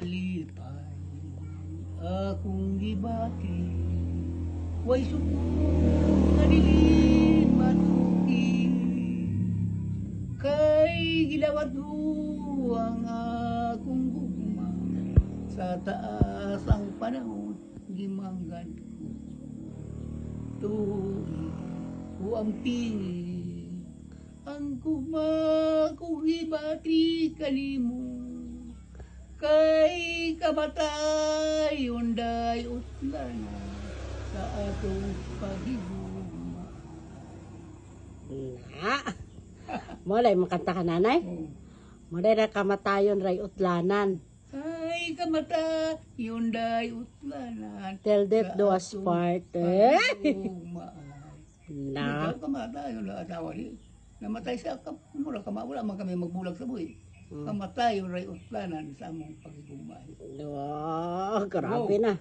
Malipay akong gibati, way suko nga dili matuki, kay gilawad ho ang akong gugma, sa taas ang panahon gimanggad ko. Tuig o ang tingin, ang gugma kong gibati kanimo, kay kamatay unday utlana sa atong paghigugma. Na. Mulay makanta ka nanay. Mulay na kamatayon ray utlanan. Ay kamatay unday utlana. Till death do us part. Na. Kamatay yung asawa ni. Namatay siya, mura wala man kami magbulag sa buhay. Kamatay yung ray utlanan sa among paghigugma. Wow, grabe na.